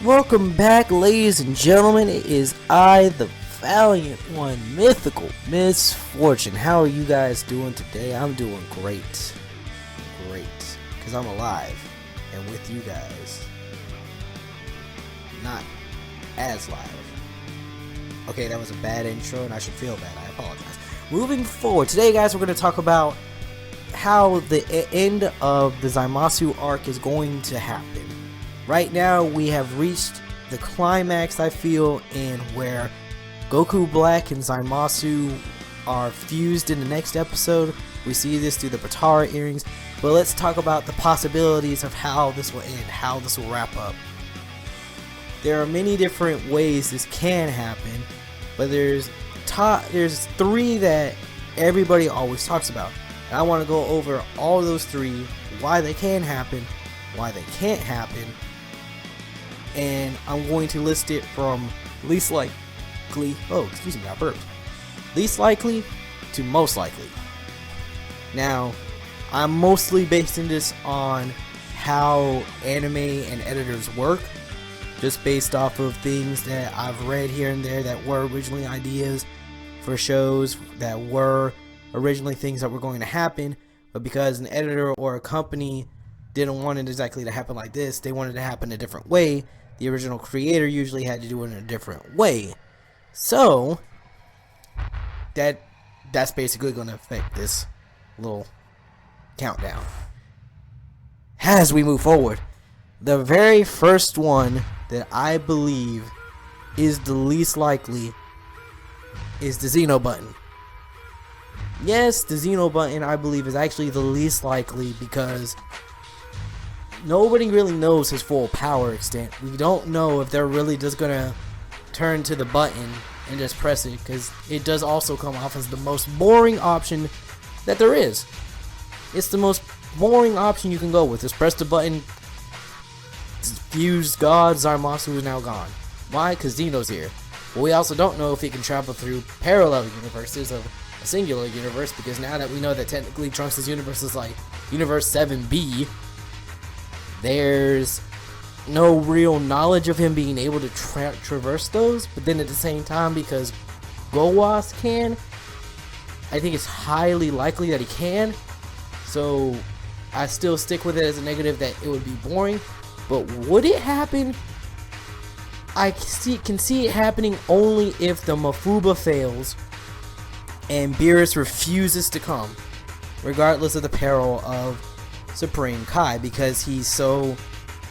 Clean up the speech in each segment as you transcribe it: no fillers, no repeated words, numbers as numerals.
Welcome back, ladies and gentlemen. It is I, the Valiant One, Mythical Misfortune. How are you guys doing today? I'm doing great. Because I'm alive and with you guys. Not as live. Okay, that was a bad intro and I should feel bad. I apologize. Moving forward, today, guys, we're going to talk about how the end of the Zamasu arc is going to happen. Right now, we have reached the climax, I feel, in where Goku Black and Zamasu are fused in the next episode. We see this through the Potara earrings, but let's talk about the possibilities of how this will end, how this will wrap up. There are many different ways this can happen, but there's three that everybody always talks about. And I want to go over all of those three, why they can happen, why they can't happen, and I'm going to list it from least likely, I burped, least likely to most likely. Now, I'm mostly basing this on how anime and editors work, just based off of things that I've read here and there that were originally ideas for shows, that were originally things that were going to happen, but because an editor or a company didn't want it exactly to happen like this, they wanted it to happen a different way. The original creator usually had to do it in a different way. So that's basically going to affect this little countdown. As we move forward, the very first one that I believe is the least likely is the Xeno button. Yes, the Xeno button, I believe, is actually the least likely because nobody really knows his full power extent. We don't know if they're really just gonna turn to the button and just press it, because it does also come off as the most boring option that there is. It's the most boring option you can go with. Just press the button, fuse God, Zamasu is now gone. Why? Because Xeno's here. But we also don't know if he can travel through parallel universes of a singular universe, because now that we know that technically Trunks' universe is like Universe 7B, there's no real knowledge of him being able to traverse those. But then at the same time, because Gowas can, I think it's highly likely that he can. So I still stick with it as a negative that it would be boring. But would it happen? I can see it happening only if the Mafuba fails and Beerus refuses to come, regardless of the peril of Supreme Kai, because he's so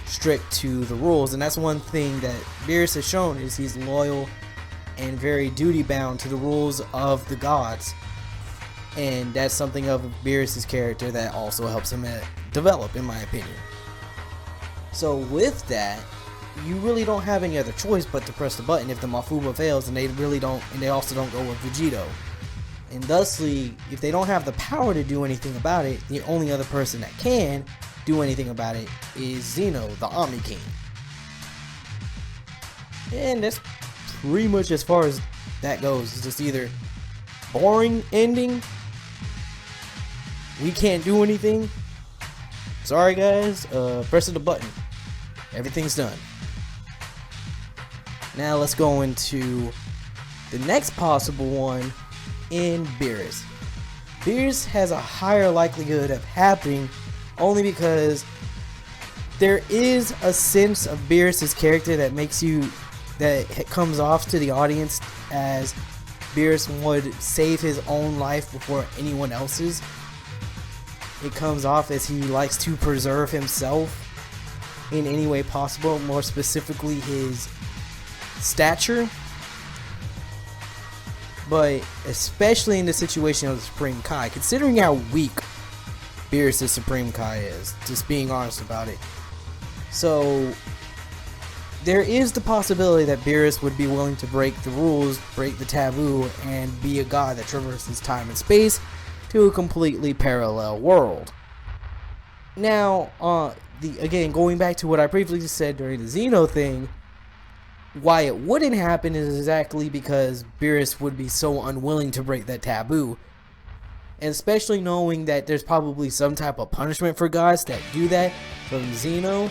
strict to the rules. And that's one thing that Beerus has shown, is he's loyal and very duty bound to the rules of the gods, and that's something of Beerus' character that also helps him develop, in my opinion. So with that, you really don't have any other choice but to press the button if the Mafuba fails, and they really don't, and they also don't go with Vegito. And thusly, if they don't have the power to do anything about it, the only other person that can do anything about it is Xeno, the Omni King. And that's pretty much as far as that goes. It's just either boring ending, we can't do anything, sorry guys, press the button, everything's done. Now let's go into the next possible one in Beerus. Beerus has a higher likelihood of happening only because there is a sense of Beerus' character that comes off to the audience as Beerus would save his own life before anyone else's. It comes off as he likes to preserve himself in any way possible, more specifically his stature. But especially in the situation of the Supreme Kai, considering how weak Beerus' Supreme Kai is, just being honest about it. So there is the possibility that Beerus would be willing to break the rules, break the taboo, and be a god that traverses time and space to a completely parallel world. Now, again, going back to what I previously said during the Xeno thing, why it wouldn't happen is exactly because Beerus would be so unwilling to break that taboo. And especially knowing that there's probably some type of punishment for gods that do that from Xeno.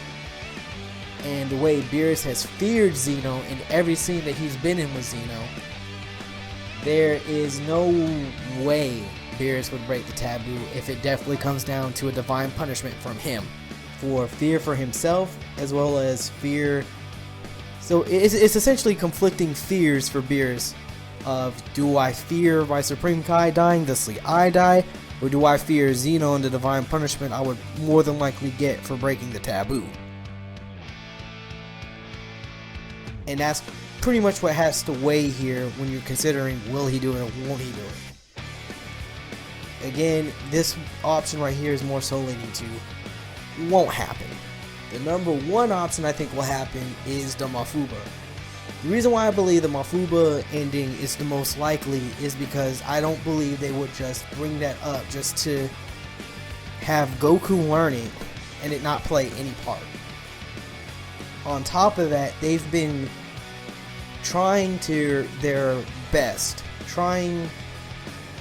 and the way Beerus has feared Xeno in every scene that he's been in with Xeno, there is no way Beerus would break the taboo if it definitely comes down to a divine punishment from him for fear for himself as well as fear. So it's essentially conflicting fears for Beerus of, do I fear my Supreme Kai dying, thusly I die, or do I fear Xeno and the divine punishment I would more than likely get for breaking the taboo? And that's pretty much what has to weigh here when you're considering, will he do it or won't he do it? Again, this option right here is more so leaning to won't happen. The number one option I think will happen is the Mafuba. The reason why I believe the Mafuba ending is the most likely is because I don't believe they would just bring that up just to have Goku learn it and it not play any part. On top of that, they've been trying their best, trying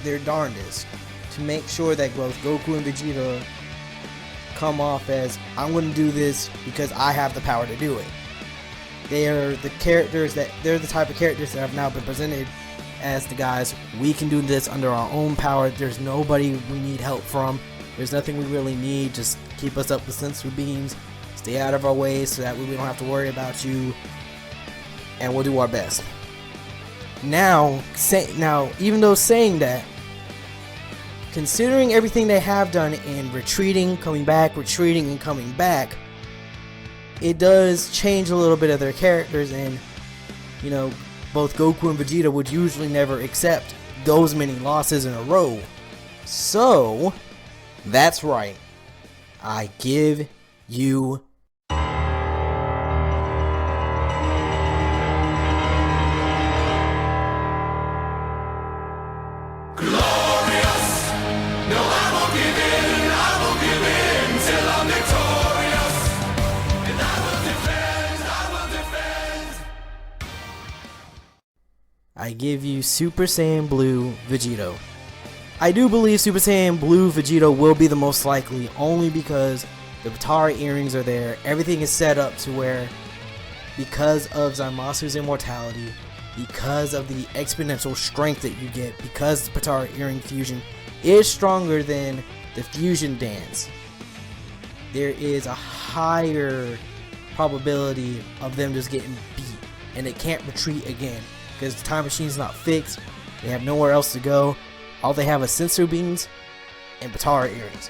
their darndest to make sure that both Goku and Vegeta come off as, I'm going to do this because I have the power to do it. They're the type of characters that have now been presented as the guys, we can do this under our own power, there's nobody we need help from, there's nothing we really need, just keep us up with sensory beams, stay out of our way so that we don't have to worry about you, and we'll do our best. Now, even though saying that, considering everything they have done in retreating, coming back, retreating, and coming back, it does change a little bit of their characters, and you know, both Goku and Vegeta would usually never accept those many losses in a row. So, that's right. I give you Super Saiyan Blue Vegito. I do believe Super Saiyan Blue Vegito will be the most likely, only because the Potara earrings are there. Everything is set up to where, because of Zamasu's immortality, because of the exponential strength that you get, because the Potara earring fusion is stronger than the fusion dance, there is a higher probability of them just getting beat, and they can't retreat again. Because the time machine's not fixed, they have nowhere else to go. All they have is sensor beams and Potara earrings.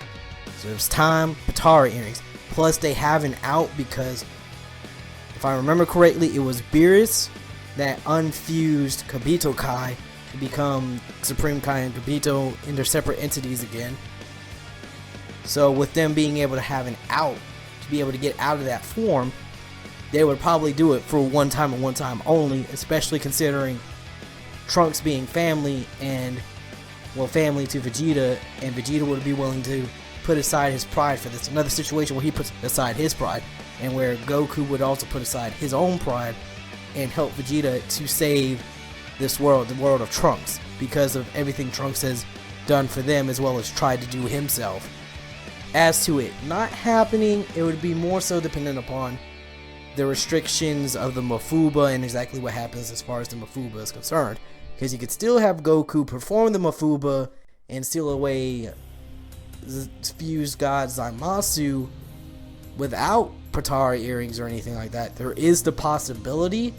So it's time, Potara earrings. Plus they have an out because, if I remember correctly, it was Beerus that unfused Kabito Kai to become Supreme Kai and Kabito in their separate entities again. So with them being able to have an out, to be able to get out of that form, they would probably do it for one time and one time only, especially considering Trunks being family and, well, family to Vegeta, and Vegeta would be willing to put aside his pride for this. Another situation where he puts aside his pride, and where Goku would also put aside his own pride and help Vegeta to save this world, the world of Trunks, because of everything Trunks has done for them as well as tried to do himself. As to it not happening, it would be more so dependent upon the restrictions of the Mafuba and exactly what happens as far as the Mafuba is concerned. Because you could still have Goku perform the Mafuba and steal away fused god Zamasu without Potara earrings or anything like that. There is the possibility,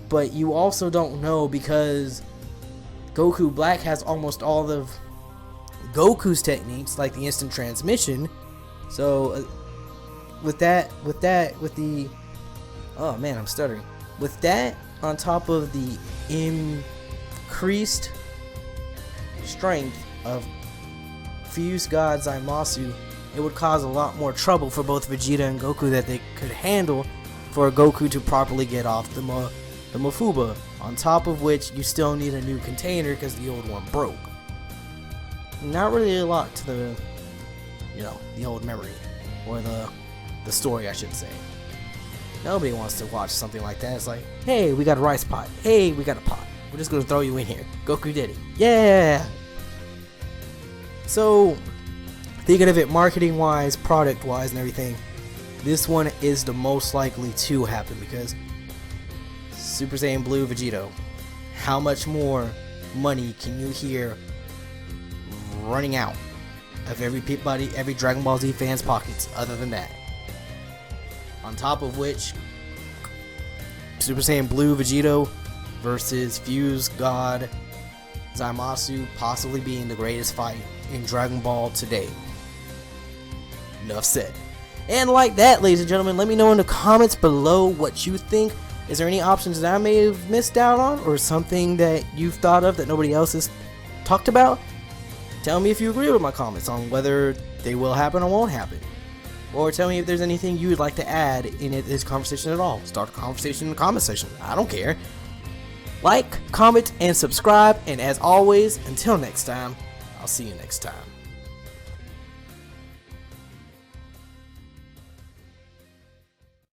but you also don't know, because Goku Black has almost all of Goku's techniques, like the instant transmission. So with the, oh man, I'm stuttering. With that, on top of the increased strength of fused god Zamasu, it would cause a lot more trouble for both Vegeta and Goku that they could handle for Goku to properly get off the Mafuba. On top of which, you still need a new container because the old one broke. Not really a lot to the, the old memory, or the story, I should say. Nobody wants to watch something like that. It's like, hey, we got a rice pot. Hey, we got a pot. We're just gonna throw you in here. Goku did it. Yeah. So, thinking of it marketing wise, product wise, and everything, this one is the most likely to happen because Super Saiyan Blue Vegito, how much more money can you hear running out of every Dragon Ball Z fan's pockets other than that? On top of which, Super Saiyan Blue Vegito versus Fuse God Zamasu possibly being the greatest fight in Dragon Ball today. Enough said. And like that, ladies and gentlemen, let me know in the comments below what you think. Is there any options that I may have missed out on, or something that you've thought of that nobody else has talked about? Tell me if you agree with my comments on whether they will happen or won't happen. Or tell me if there's anything you would like to add in this conversation at all. Start a conversation in the comment section. I don't care. Like, comment, and subscribe. And as always, until next time, I'll see you next time.